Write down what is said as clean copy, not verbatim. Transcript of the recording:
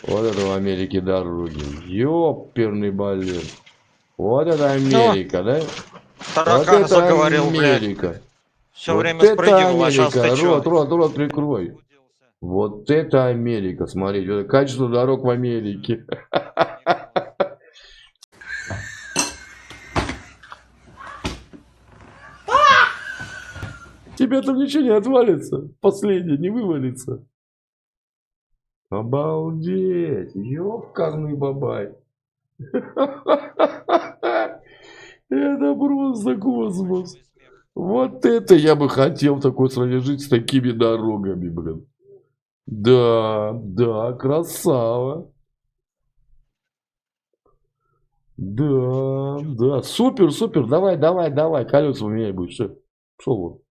Вот это в Америке дороги. Ёперный балет. Вот это Ну, Америка, да? Вот таракан это заговорил, блядь. Америка. Все Вот время это спрыгивал, а сейчас ты Америка. чё? Рот прикрой. Вот это Америка. Смотрите, это качество дорог в Америке. Тебя там ничего не отвалится. Последнее не вывалится. Обалдеть. Ёбкарный бабай. Это просто космос. Вот это я бы хотел в такой стране жить с такими дорогами, блин. Да, да, красава. Да, да, супер, супер. Давай, колеса у меня будет. Все, пошел вон.